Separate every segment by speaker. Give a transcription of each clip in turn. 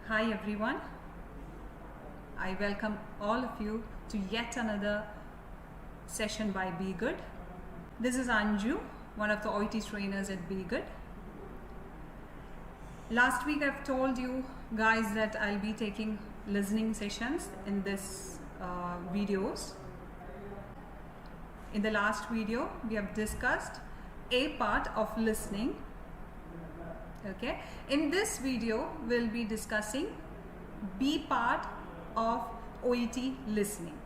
Speaker 1: Hi everyone, I welcome all of you to yet another session by B-Ghud. This is Anju, one of the OET trainers at B-Ghud. Last week I've told you guys that I'll be taking listening sessions in this videos. In the last video we have discussed A part of listening. Okay, in this video we'll be discussing B part of OET listening.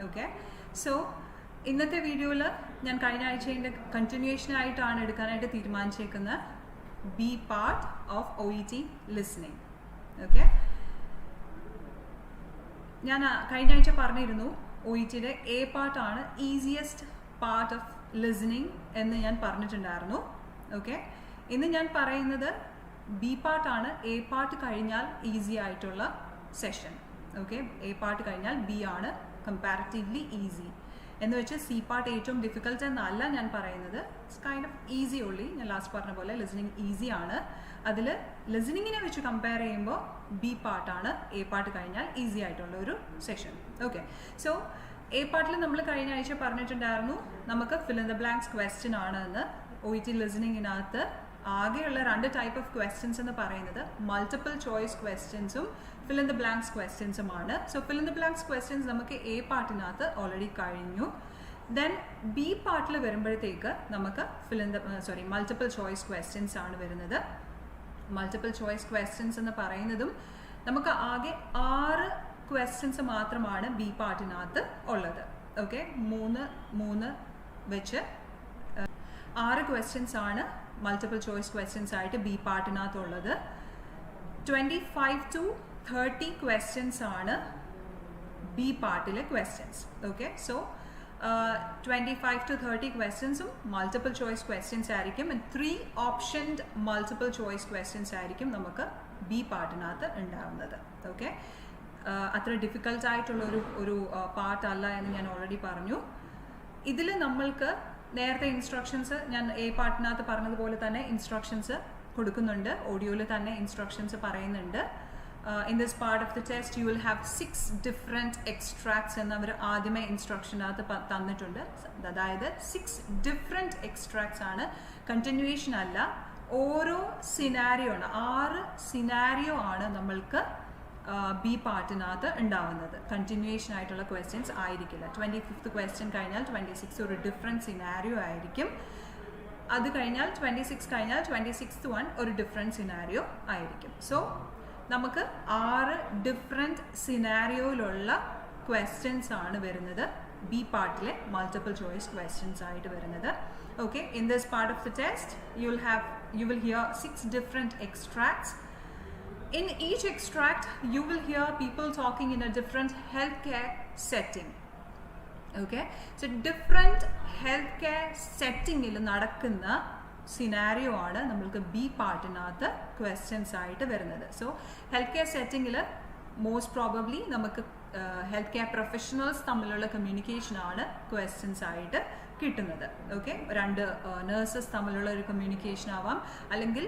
Speaker 1: Okay, so ഇന്നത്തെ വീഡിയോയിൽ ഞാൻ കഴിഞ്ഞ ആഴ്ചയുടെ continuation ആയിട്ടാണ് എടുക്കാനായിട്ട് തീരുമാനിച്ചേക്കുന്നത് B part of OET listening. Okay, ഞാൻ കഴിഞ്ഞ ആഴ്ച പറഞ്ഞിരുന്നു OETയുടെ എ പാർട്ടാണ് ഈസിയസ്റ്റ് പാർട്ട് ഓഫ് ലിസണിങ് എന്ന് ഞാൻ പറഞ്ഞിട്ടുണ്ടായിരുന്നു. ഓക്കെ, ഇന്ന് ഞാൻ പറയുന്നത് ബി പാർട്ടാണ്. എ പാർട്ട് കഴിഞ്ഞാൽ ഈസി ആയിട്ടുള്ള സെഷൻ. ഓക്കെ, എ പാർട്ട് കഴിഞ്ഞാൽ ബി ആണ് കമ്പാരിറ്റീവ്ലി ഈസി എന്ന് വെച്ച് സി പാർട്ട് ഏറ്റവും ഡിഫിക്കൽട്ട് എന്നല്ല ഞാൻ പറയുന്നത്. It's kind of easy only. ഞാൻ ലാസ്റ്റ് പറഞ്ഞ പോലെ ലിസണിങ് ഈസി ആണ്. അതിൽ ലിസണിങ്ങിനെ വെച്ച് കമ്പയർ ചെയ്യുമ്പോൾ ബി പാർട്ടാണ് എ പാർട്ട് കഴിഞ്ഞാൽ ഈസി ആയിട്ടുള്ള ഒരു സെഷൻ. ഓക്കെ, സോ എ പാർട്ടിൽ നമ്മൾ കഴിഞ്ഞ ആഴ്ച പറഞ്ഞിട്ടുണ്ടായിരുന്നു നമുക്ക് fill in the blanks question ആണ് എന്ന്. OET ലിസണിങ്ങിനകത്ത് ആകെയുള്ള രണ്ട് ടൈപ്പ് ഓഫ് ക്വസ്റ്റ്യൻസ് എന്ന് പറയുന്നത് മൾട്ടിപ്പിൾ ചോയ്സ് ക്വസ്റ്റ്യൻസും ഫിൽ ഇൻ ദ ബ്ലാങ്ക്സ് ക്വസ്റ്റ്യൻസുമാണ്. So fill in the blanks questions നമുക്ക് എ പാർട്ടിനകത്ത് ഓൾറെഡി കഴിഞ്ഞു. ദെൻ ബി പാർട്ടിൽ വരുമ്പോഴത്തേക്ക് നമുക്ക് മൾട്ടിപ്പിൾ ചോയ്സ് ക്വസ്റ്റ്യൻസ് ആണ് വരുന്നത്. മൾട്ടിപ്പിൾ ചോയ്സ് ക്വസ്റ്റ്യൻസ് എന്ന് പറയുന്നതും നമുക്ക് ആകെ 6 ക്വസ്റ്റ്യൻസ് മാത്രമാണ് ബി പാർട്ടിനകത്ത് ഉള്ളത്. ഓക്കെ, 3 വെച്ച് 6 ക്വസ്റ്റ്യൻസ് ആണ് മൾട്ടിപ്പിൾ ചോയ്സ് ക്വസ്റ്റ്യൻസ് ആയിട്ട് ബി പാർട്ടിനകത്തുള്ളത്. 25 to 30 ക്വസ്റ്റ്യൻസ് ആണ് ബി പാർട്ടിലെ ക്വസ്റ്റ്യൻസ്. ഓക്കെ, സോ 25 to 30 ക്വസ്റ്റ്യൻസും മൾട്ടിപ്പിൾ ചോയ്സ് ക്വസ്റ്റ്യൻസ് ആയിരിക്കും. 3 ഓപ്ഷൻഡ് മൾട്ടിപ്പിൾ ചോയ്സ് ക്വസ്റ്റ്യൻസ് ആയിരിക്കും നമുക്ക് ബി പാർട്ടിനകത്ത് ഉണ്ടാവുന്നത്. ഓക്കെ, അത്ര ഡിഫിക്കൽട്ട് ആയിട്ടുള്ള ഒരു പാർട്ടല്ല എന്ന് ഞാൻ ഓൾറെഡി പറഞ്ഞു. ഇതിൽ നമ്മൾക്ക് നേരത്തെ ഇൻസ്ട്രക്ഷൻസ് ഞാൻ എ പാർട്ടിനകത്ത് പറഞ്ഞതുപോലെ തന്നെ ഇൻസ്ട്രക്ഷൻസ് കൊടുക്കുന്നുണ്ട്. ഓഡിയോയിൽ തന്നെ ഇൻസ്ട്രക്ഷൻസ് പറയുന്നുണ്ട്. In this part of the test you will have 6 different extracts എന്ന് അവർ ആദ്യമേ ഇൻസ്ട്രക്ഷനകത്ത് തന്നിട്ടുണ്ട്. അതായത് 6 ഡിഫറെൻറ്റ് എക്സ്ട്രാക്ട്സ് ആണ്, കണ്ടിന്യൂവേഷൻ അല്ല. ഓരോ സിനാരിയോ ആണ്, 6 സിനാരിയോ ആണ് നമ്മൾക്ക് ബി പാർട്ടിനകത്ത് ഉണ്ടാവുന്നത്. കണ്ടിന്യൂവേഷൻ ആയിട്ടുള്ള ക്വസ്റ്റ്യൻസ് ആയിരിക്കില്ല. 25th ക്വസ്റ്റ്യൻ കഴിഞ്ഞാൽ 26 ഒരു ഡിഫറെൻറ്റ് സിനാരിയോ ആയിരിക്കും. അത് കഴിഞ്ഞാൽ 26 കഴിഞ്ഞാൽ 26th വൺ ഒരു ഡിഫറെൻറ്റ് സിനാരിയോ ആയിരിക്കും. സോ നമുക്ക് 6 ഡിഫറെൻറ്റ് സിനാരിയോയിലുള്ള ക്വസ്റ്റ്യൻസ് ആണ് വരുന്നത് ബി പാർട്ടിലെ മൾട്ടിപ്പിൾ ചോയ്സ് ക്വസ്റ്റ്യൻസ് ആയിട്ട് വരുന്നത്. Okay, in this part of the test you will hear 6 different extracts. In each extract, you will hear people talking in a different healthcare setting. Okay, so different healthcare setting il nadakkunna scenario aanu namalku B പാർട്ടിനകത്ത് questions ആയിട്ട് വരുന്നത്. So healthcare setting il most probably നമുക്ക് healthcare professionals തമ്മിലുള്ള communication ആണ് questions ആയിട്ട് കിട്ടുന്നത്. Okay, രണ്ട് nurses തമ്മിലുള്ള ഒരു communication ആവാം, അല്ലെങ്കിൽ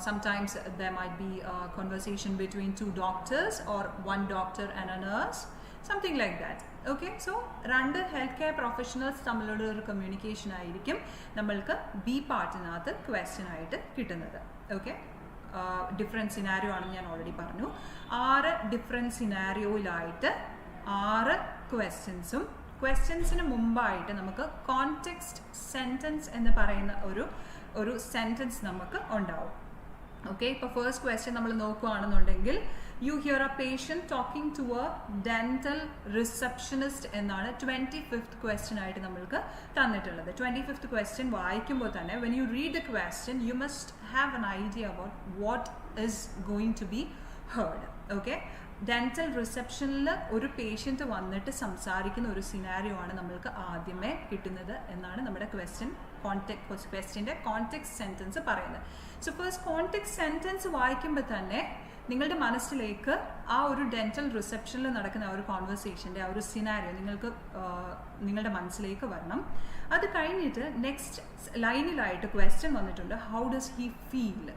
Speaker 1: sometimes there might be a conversation between 2 doctors or 1 doctor and a nurse, something like that. Okay, so രണ്ട് ഹെൽത്ത് കെയർ പ്രൊഫഷണൽസ് തമ്മിലുള്ള ഒരു കമ്മ്യൂണിക്കേഷൻ ആയിരിക്കും നമ്മൾക്ക് ബി പാർട്ടിനകത്ത് ക്വസ്റ്റ്യൻ ആയിട്ട് കിട്ടുന്നത്. ഓക്കെ, ഡിഫറെൻറ്റ് സിനാരിയോ ആണെന്ന് ഞാൻ ഓൾറെഡി പറഞ്ഞു. 6 ഡിഫറെൻറ്റ് സിനാരിയോയിലായിട്ട് 6 ക്വസ്റ്റ്യൻസും ക്വസ്റ്റ്യൻസിന് മുമ്പായിട്ട് നമുക്ക് കോണ്ടെക്സ്റ്റ് സെൻറ്റൻസ് എന്ന് പറയുന്ന ഒരു സെൻറ്റൻസ് നമുക്ക് ഉണ്ടാവും. ഓക്കെ, ഇപ്പോൾ ഫസ്റ്റ് ക്വസ്റ്റ്യൻ നമ്മൾ നോക്കുകയാണെന്നുണ്ടെങ്കിൽ you hear a patient talking to a dental receptionist എന്നാണ് 25th ക്വസ്റ്റ്യൻ ആയിട്ട് നമ്മൾക്ക് തന്നിട്ടുള്ളത്. 25th ക്വസ്റ്റ്യൻ വായിക്കുമ്പോൾ തന്നെ when you read the question you must have an idea about what is going to be heard. Okay, dental റിസപ്ഷനിൽ ഒരു patient വന്നിട്ട് സംസാരിക്കുന്ന ഒരു സിനാരിയോ ആണ് നമ്മൾക്ക് ആദ്യമേ കിട്ടുന്നത് എന്നാണ് നമ്മുടെ ക്വസ്റ്റ്യൻ്റെ കോണ്ടെക്സ്റ്റ് സെൻറ്റൻസ് പറയുന്നത്. സോ ഫസ്റ്റ് കോണ്ടെക്സ്റ്റ് സെൻറ്റൻസ് വായിക്കുമ്പോൾ തന്നെ നിങ്ങളുടെ മനസ്സിലേക്ക് ആ ഒരു ഡെൻറ്റൽ റിസപ്ഷനിൽ നടക്കുന്ന ആ ഒരു കോൺവെർസേഷൻ്റെ ആ ഒരു സിനാരിയോ നിങ്ങളുടെ മനസ്സിലേക്ക് വരണം. അത് കഴിഞ്ഞിട്ട് നെക്സ്റ്റ് ലൈനിലായിട്ട് ക്വസ്റ്റ്യൻ വന്നിട്ടുണ്ട്, how does he feel.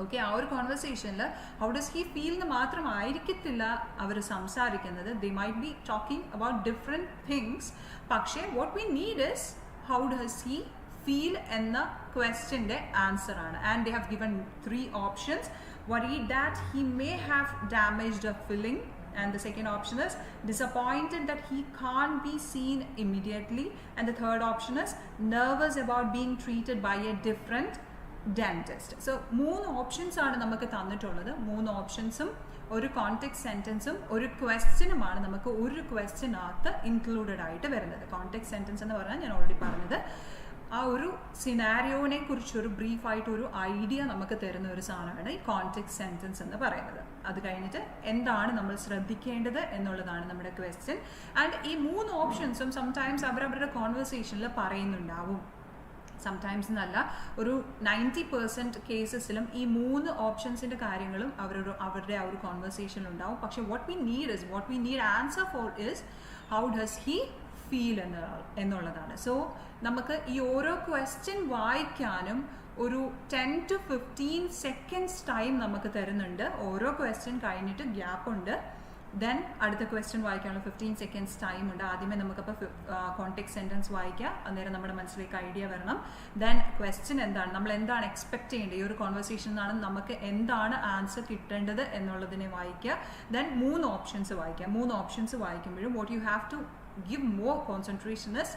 Speaker 1: Okay, ആ ഒരു കോൺവെർസേഷനിൽ ഹൗ ഡസ് ഹി ഫീൽ എന്ന് മാത്രമായിരിക്കത്തില്ല അവർ സംസാരിക്കുന്നത്. They might be talking about different things. പക്ഷേ what we need is how does he feel എന്ന ക്വസ്റ്റ്യൻ്റെ ആൻസർ ആണ്. And they have given 3 options. worried that he may have damaged a filling, and the second option is disappointed that he can't be seen immediately, and the third option is nervous about being treated by a different dentist. So 3 options ആണ് നമുക്ക് തന്നിട്ടുള്ളത്. 3 ഓപ്ഷൻസും ഒരു context സെൻറ്റൻസും ഒരു ക്വസ്റ്റ്യനുമാണ് നമുക്ക് ഒരു ക്വസ്റ്റ്യനകത്ത് included ആയിട്ട് വരുന്നത്. Context sentence എന്ന് പറഞ്ഞാൽ ഞാൻ ഓൾറെഡി പറഞ്ഞത് ആ ഒരു സിനാരിയോനെ കുറിച്ചൊരു ബ്രീഫായിട്ടൊരു ഐഡിയ നമുക്ക് തരുന്ന ഒരു സാധനമാണ് ഈ കോണ്ടെക്സ്റ്റ് സെൻറ്റൻസ് എന്ന് പറയുന്നത്. അത് കഴിഞ്ഞിട്ട് എന്താണ് നമ്മൾ ശ്രദ്ധിക്കേണ്ടത് എന്നുള്ളതാണ് നമ്മുടെ ക്വസ്റ്റ്യൻ. ആൻഡ് ഈ 3 ഓപ്ഷൻസും സംടൈംസ് അവരവരുടെ കോൺവെർസേഷനിൽ പറയുന്നുണ്ടാവും. സംടൈംസ് എന്നല്ല, ഒരു 90% കേസസിലും ഈ 3 ഓപ്ഷൻസിൻ്റെ കാര്യങ്ങളും അവരുടെ ആ ഒരു കോൺവെർസേഷനിൽ ഉണ്ടാവും. പക്ഷേ what we need answer for is how does he feel എന്നുള്ളതാണ്. സോ നമുക്ക് ഈ ഓരോ ക്വസ്റ്റ്യൻ വായിക്കാനും ഒരു 10 to 15 seconds ടൈം നമുക്ക് തരുന്നുണ്ട്. ഓരോ ക്വസ്റ്റ്യൻ കഴിഞ്ഞിട്ട് ഗ്യാപ്പ് ഉണ്ട്. ദെൻ അടുത്ത ക്വസ്റ്റ്യൻ വായിക്കാനുള്ള 15 seconds ടൈം ഉണ്ട്. ആദ്യമേ നമുക്കപ്പോൾ കോണ്ടെക്സ്റ്റ് സെൻറ്റൻസ് വായിക്കാം, അന്നേരം നമ്മുടെ മനസ്സിലേക്ക് ഐഡിയ വരണം. ദെൻ ക്വസ്റ്റ്യൻ എന്താണ്, നമ്മൾ എന്താണ് എക്സ്പെക്ട് ചെയ്യേണ്ടത്, ഈ ഒരു കോൺവെർസേഷനിൽ നിന്നാണ് നമുക്ക് എന്താണ് ആൻസർ കിട്ടേണ്ടത് എന്നുള്ളതിനെ വായിക്കുക. ദെൻ 3 ഓപ്ഷൻസ് വായിക്കുക. 3 ഓപ്ഷൻസ് വായിക്കുമ്പോഴും what you have to give more concentration is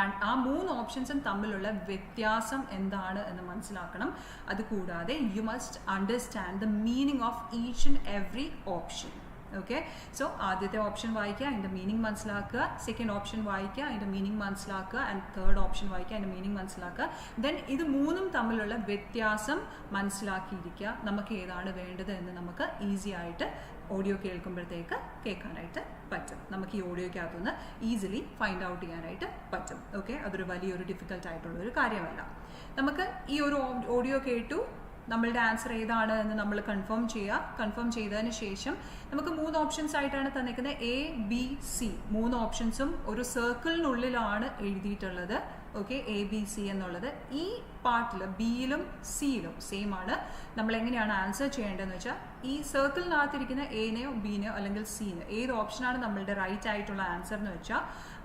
Speaker 1: ആ 3 ഓപ്ഷൻസും തമ്മിലുള്ള വ്യത്യാസം എന്താണ് എന്ന് മനസ്സിലാക്കണം. അതുകൂടാതെ you must understand the meaning of each and every option. Okay, so ആദ്യത്തെ ഓപ്ഷൻ വായിക്കുക, അതിൻ്റെ മീനിങ് മനസ്സിലാക്കുക. സെക്കൻഡ് ഓപ്ഷൻ വായിക്കുക, അതിൻ്റെ മീനിങ് മനസ്സിലാക്കുക. ആൻഡ് തേർഡ് ഓപ്ഷൻ വായിക്കുക, അതിൻ്റെ മീനിങ് മനസ്സിലാക്കുക. ദെൻ ഇത് 3ഉം തമ്മിലുള്ള വ്യത്യാസം മനസ്സിലാക്കിയിരിക്കുക. നമുക്ക് ഏതാണ് വേണ്ടത് എന്ന് നമുക്ക് ഈസി ആയിട്ട് ഓഡിയോ കേൾക്കുമ്പോഴത്തേക്ക് കേൾക്കാനായിട്ട് പറ്റും. നമുക്ക് ഈ ഓഡിയോയ്ക്കകത്തുനിന്ന് ഈസിലി ഫൈൻഡ് ഔട്ട് ചെയ്യാനായിട്ട് പറ്റും. ഓക്കെ, അതൊരു വലിയൊരു ഡിഫിക്കൽട്ടായിട്ടുള്ളൊരു കാര്യമല്ല. നമുക്ക് ഈ ഒരു ഓഡിയോ കേട്ടു, നമ്മളുടെ ആൻസർ ഏതാണ് എന്ന് നമ്മൾ കൺഫേം ചെയ്യുക. കൺഫേം ചെയ്തതിന് ശേഷം നമുക്ക് 3 ഓപ്ഷൻസ് ആയിട്ടാണ് തന്നിരിക്കുന്നത്, A, B, C. 3 ഓപ്ഷൻസും ഒരു സർക്കിളിനുള്ളിലാണ് എഴുതിയിട്ടുള്ളത്. ഓക്കെ, ABC എന്നുള്ളത്. ഈ പാർട്ടിൽ ബിയിലും സിയിലും സെയിം ആണ്. നമ്മൾ എങ്ങനെയാണ് ആൻസർ ചെയ്യേണ്ടതെന്ന് വെച്ചാൽ ഈ സർക്കിളിനകത്തിരിക്കുന്ന എനെയോ ബിനെയോ അല്ലെങ്കിൽ സിനെയോ ഏത് ഓപ്ഷനാണ് നമ്മളുടെ റൈറ്റ് ആയിട്ടുള്ള ആൻസർ എന്ന് വെച്ചാൽ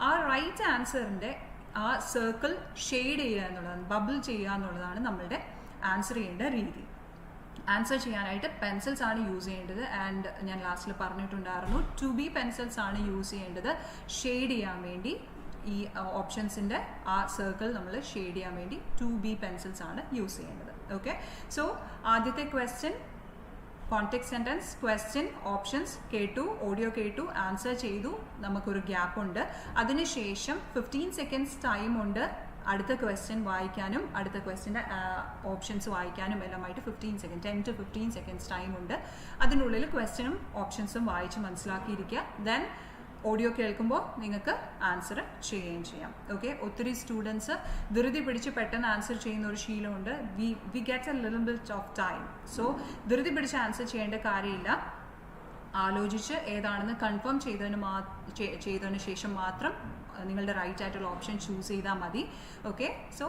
Speaker 1: ആ റൈറ്റ് ആൻസറിൻ്റെ ആ സർക്കിൾ ഷെയ്ഡ് ചെയ്യുക എന്നുള്ളതാണ്, ബബിൾ ചെയ്യുക എന്നുള്ളതാണ് നമ്മളുടെ ആൻസർ ചെയ്യേണ്ട രീതി. ആൻസർ ചെയ്യാനായിട്ട് പെൻസിൽസ് ആണ് യൂസ് ചെയ്യേണ്ടത്. ആൻഡ് ഞാൻ ലാസ്റ്റിൽ പറഞ്ഞിട്ടുണ്ടായിരുന്നു 2B പെൻസിൽസ് ആണ് യൂസ് ചെയ്യേണ്ടത് ഷെയ്ഡ് ചെയ്യാൻ വേണ്ടി. ഈ ഓപ്ഷൻസിൻ്റെ ആ സർക്കിൾ നമ്മൾ ഷെയ്ഡ് ചെയ്യാൻ വേണ്ടി 2B പെൻസിൽസ് ആണ് യൂസ് ചെയ്യേണ്ടത്. ഓക്കെ, സോ ആദ്യത്തെ question context sentence, question, options കേട്ടു, ഓഡിയോ കേട്ടു, ആൻസർ ചെയ്തു, നമുക്കൊരു ഗ്യാപ്പ് ഉണ്ട്. അതിനുശേഷം 15 seconds ടൈം ഉണ്ട് അടുത്ത ക്വസ്റ്റ്യൻ വായിക്കാനും അടുത്ത ക്വസ്റ്റ്യൻ്റെ ഓപ്ഷൻസ് വായിക്കാനും എല്ലാമായിട്ട് 15 seconds, 10 to 15 seconds ടൈം ഉണ്ട്. അതിനുള്ളിൽ ക്വസ്റ്റ്യനും ഓപ്ഷൻസും വായിച്ച് മനസ്സിലാക്കിയിരിക്കുക. ദെൻ ഓഡിയോ കേൾക്കുമ്പോൾ നിങ്ങൾക്ക് ആൻസർ ചെയ്യുകയും ചെയ്യാം. ഓക്കെ, ഒത്തിരി സ്റ്റുഡൻസ് ധൃതി പിടിച്ച് പെട്ടെന്ന് ആൻസർ ചെയ്യുന്ന ഒരു ശീലമുണ്ട്. We get a little bit of time. So ധൃതി പിടിച്ച് ആൻസർ ചെയ്യേണ്ട കാര്യമില്ല. ആലോചിച്ച് ഏതാണെന്ന് കൺഫേം ചെയ്തതിന് ശേഷം മാത്രം നിങ്ങളുടെ റൈറ്റ് ആയിട്ടുള്ള ഓപ്ഷൻ ചൂസ് ചെയ്താൽ മതി. ഓക്കെ, സോ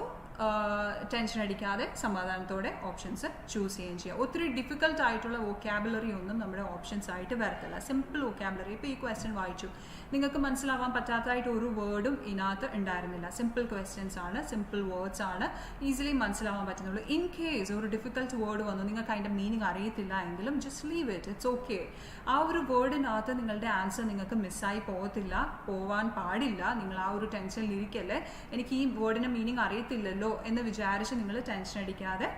Speaker 1: ടെൻഷൻ അടിക്കാതെ സമാധാനത്തോടെ ഓപ്ഷൻസ് ചൂസ് ചെയ്യുകയും ചെയ്യാം. ഒത്തിരി ഡിഫിക്കൽട്ട് ആയിട്ടുള്ള വൊക്കാബുലറി ഒന്നും നമ്മുടെ ഓപ്ഷൻസ് ആയിട്ട് വരത്തില്ല. Simple vocabulary. ഇപ്പോൾ ഈ ക്വസ്റ്റ്യൻ വായിച്ചു, നിങ്ങൾക്ക് മനസ്സിലാവാൻ പറ്റാത്തതായിട്ട് ഒരു വേർഡും ഇതിനകത്ത് ഉണ്ടായിരുന്നില്ല. സിമ്പിൾ ക്വസ്റ്റ്യൻസ് ആണ്, സിമ്പിൾ വേർഡ്സ് ആണ്, ഈസിലി മനസ്സിലാവാൻ പറ്റുന്നുള്ളൂ. ഇൻ കേസ് ഒരു ഡിഫിക്കൽട്ട് വേർഡ് വന്നു, നിങ്ങൾക്ക് അതിൻ്റെ മീനിങ് അറിയത്തില്ല എങ്കിലും just leave it, it's okay. ആ ഒരു വേർഡിനകത്ത് നിങ്ങളുടെ ആൻസർ നിങ്ങൾക്ക് മിസ്സായി പോവാൻ പാടില്ല. നിങ്ങൾ ആ ഒരു ടെൻഷനിൽ ഇരിക്കല്ലേ, എനിക്ക് ഈ വേർഡിൻ്റെ മീനിങ് അറിയത്തില്ലല്ലോ എന്ന് വിചാരിച്ച് നിങ്ങൾ ടെൻഷൻ അടിക്കാതെ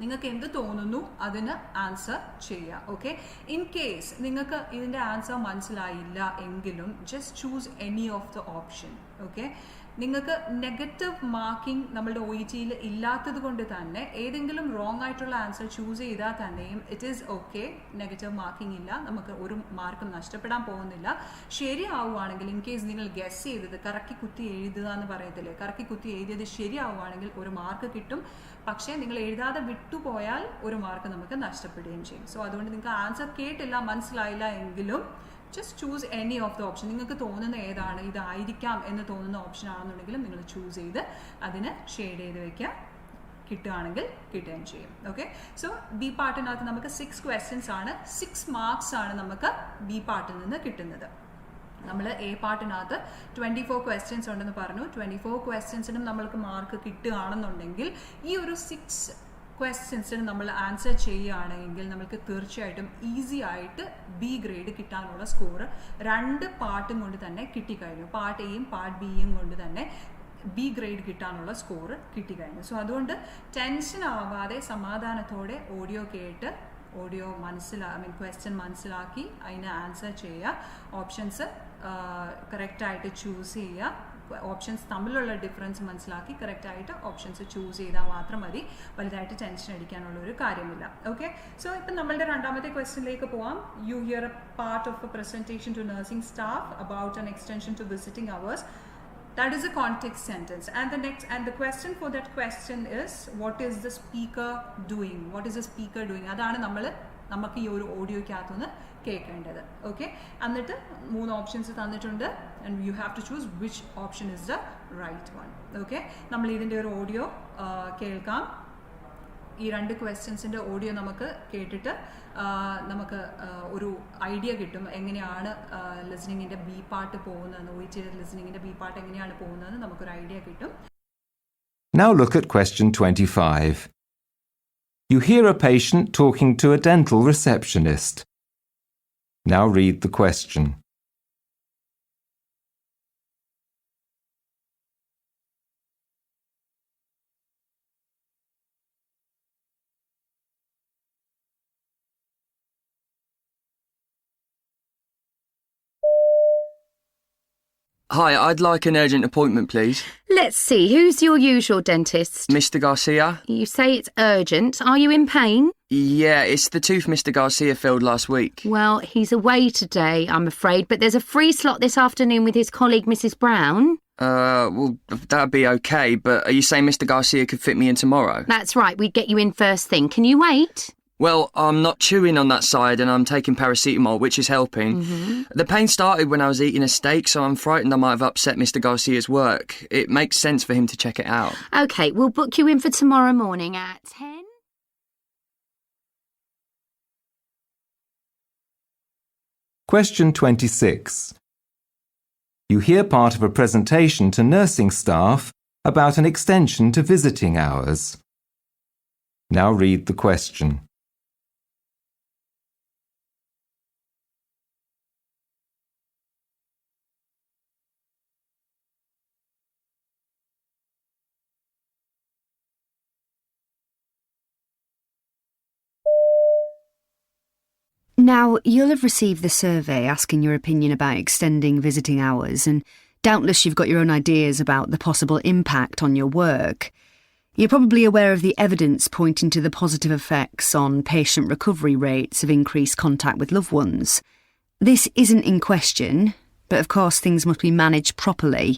Speaker 1: നിങ്ങൾക്ക് എന്ത് തോന്നുന്നു അതിന് ആൻസർ ചെയ്യുക. ഓക്കെ, ഇൻ കേസ് നിങ്ങൾക്ക് ഇതിൻ്റെ ആൻസർ മനസ്സിലായില്ല എങ്കിലും just choose any of the option. Okay, നിങ്ങൾക്ക് നെഗറ്റീവ് മാർക്കിംഗ് നമ്മളുടെ OET ഇല്ലാത്തത് കൊണ്ട് തന്നെ ഏതെങ്കിലും റോങ് ആയിട്ടുള്ള ആൻസർ ചൂസ് ചെയ്താൽ തന്നെയും it is okay. Negative marking ഇല്ല, നമുക്ക് ഒരു മാർക്കും നഷ്ടപ്പെടാൻ പോകുന്നില്ല. ശരിയാവുകയാണെങ്കിൽ ഇൻ കേസ് നിങ്ങൾ ഗസ് ചെയ്തത് കറക്കി കുത്തി എഴുതുക എന്ന് പറയത്തില്ലേ, കറക്കി കുത്തി എഴുതിയത് ശരിയാവുകയാണെങ്കിൽ ഒരു മാർക്ക് കിട്ടും. പക്ഷേ നിങ്ങൾ എഴുതാതെ വിട്ടുപോയാൽ ഒരു മാർക്ക് നമുക്ക് നഷ്ടപ്പെടുകയും ചെയ്യും. സോ അതുകൊണ്ട് നിങ്ങൾക്ക് ആൻസർ കേട്ടില്ല, മനസ്സിലായില്ല എങ്കിലും just choose any of the option. നിങ്ങൾക്ക് തോന്നുന്ന ഏതാണ്, ഇതായിരിക്കാം എന്ന് തോന്നുന്ന ഓപ്ഷൻ ആണെന്നുണ്ടെങ്കിലും നിങ്ങൾ ചൂസ് ചെയ്ത് അതിന് ഷെയ്ഡ് ചെയ്ത് വയ്ക്കുക. കിട്ടുകയാണെങ്കിൽ കിട്ടുകയും ചെയ്യും. ഓക്കെ, സോ ബി പാർട്ടിനകത്ത് നമുക്ക് 6 questions ആണ്, 6 marks ആണ് നമുക്ക് ബി പാർട്ടിൽ നിന്ന് കിട്ടുന്നത്. നമ്മൾ എ പാർട്ടിനകത്ത് 24 questions ഉണ്ടെന്ന് പറഞ്ഞു. 24 questionsനും നമ്മൾക്ക് മാർക്ക് കിട്ടുകയാണെന്നുണ്ടെങ്കിൽ ഈ ഒരു 6 questionsന് നമ്മൾ ആൻസർ ചെയ്യുകയാണെങ്കിൽ നമുക്ക് തീർച്ചയായിട്ടും ഈസി ആയിട്ട് ബി ഗ്രേഡ് കിട്ടാനുള്ള സ്കോർ 2 പാർട്ടും കൊണ്ട് തന്നെ കിട്ടിക്കഴിഞ്ഞു. പാർട്ട് എയും പാർട്ട് ബിയും കൊണ്ട് തന്നെ ബി ഗ്രേഡ് കിട്ടാനുള്ള സ്കോർ കിട്ടിക്കഴിഞ്ഞു. സോ അതുകൊണ്ട് ടെൻഷൻ ആവാതെ സമാധാനത്തോടെ ഓഡിയോ കേട്ട് ഓഡിയോ ക്വസ്റ്റ്യൻ മനസ്സിലാക്കി അതിന് ആൻസർ ചെയ്യുക. ഓപ്ഷൻസ് കറക്റ്റായിട്ട് ചൂസ് ചെയ്യുക. ഓപ്ഷൻസ് തമ്മിലുള്ള ഡിഫറൻസ് മനസ്സിലാക്കി കറക്റ്റായിട്ട് ഓപ്ഷൻസ് ചൂസ് ചെയ്താൽ മാത്രം മതി. വലുതായിട്ട് ടെൻഷൻ അടിക്കാനുള്ള ഒരു കാര്യമില്ല. ഓക്കെ, സോ ഇപ്പം നമ്മളുടെ രണ്ടാമത്തെ ക്വസ്റ്റ്യനിലേക്ക് പോവാം. You hear a part of a presentation to nursing staff about an extension to visiting hours. That is a context sentence, and the question for that question is, what is the speaker doing? What is the speaker doing? അതാണ് നമുക്ക് ഈ ഒരു ഓഡിയോയ്ക്കകത്തുനിന്ന് കേൾക്കേണ്ടത്. Okay, എന്നിട്ട് 3 options തന്നിട്ടുണ്ട്, and you have to choose which option is the right one. Okay, നമ്മൾ ഇതിൻ്റെ ഒരു ഓഡിയോ കേൾക്കാം. ഈ 2 ക്വസ്റ്റ്യൻസിൻ്റെ ഓഡിയോ നമുക്ക് കേട്ടിട്ട് നമുക്ക് ഒരു ഐഡിയ കിട്ടും എങ്ങനെയാണ് ലിസണിങ്ങിൻ്റെ ബി പാർട്ട് പോകുന്നതെന്ന്, ഒഴിച്ചിട്ട് ലിസണിങ്ങിൻ്റെ ബി പാർട്ട് എങ്ങനെയാണ് പോകുന്നതെന്ന് നമുക്കൊരു ഐഡിയ കിട്ടും.
Speaker 2: Now look at question 25. You hear a patient talking to a dental receptionist. Now read the question.
Speaker 3: Hi, I'd like an urgent appointment, please.
Speaker 4: Let's see, who's your usual dentist?
Speaker 3: Mr. Garcia?
Speaker 4: You say it's urgent. Are you in pain?
Speaker 3: Yeah, it's the tooth Mr. Garcia filled last week.
Speaker 4: Well, he's away today, I'm afraid, but there's a free slot this afternoon with his colleague, Mrs. Brown.
Speaker 3: Well, that'd be okay, but are you saying Mr. Garcia could fit me in tomorrow?
Speaker 4: That's right, we'd get you in first thing. Can you wait?
Speaker 3: Well, I'm not chewing on that side and I'm taking paracetamol, which is helping. The pain started when I was eating a steak, so I'm frightened I might have upset Mr. Garcia's work. It makes sense for him to check it out.
Speaker 4: OK, we'll book you in for tomorrow morning at 10.
Speaker 2: Question 26. You hear part of a presentation to nursing staff about an extension to visiting hours. Now read the question.
Speaker 5: Now, you'll have received the survey asking your opinion about extending visiting hours, and doubtless you've got your own ideas about the possible impact on your work. You're probably aware of the evidence pointing to the positive effects on patient recovery rates of increased contact with loved ones. This isn't in question, but of course things must be managed properly.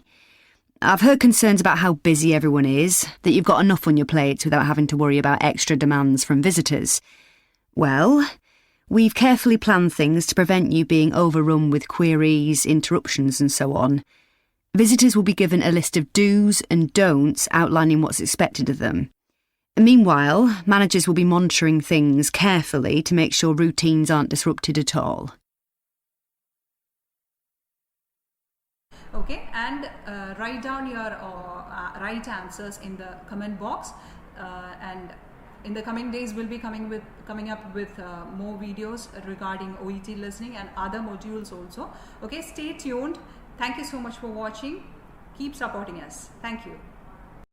Speaker 5: I've heard concerns about how busy everyone is, that you've got enough on your plate without having to worry about extra demands from visitors. Well, we've carefully planned things to prevent you being overrun with queries, interruptions and so on. Visitors will be given a list of do's and don'ts outlining what's expected of them. Meanwhile, managers will be monitoring things carefully to make sure routines aren't disrupted at all.
Speaker 1: Okay, and write down your right answers in the comment box, and in the coming days we'll be coming up with more videos regarding OET listening and other modules also. Okay, stay tuned. Thank you so much for watching. Keep supporting us. Thank you.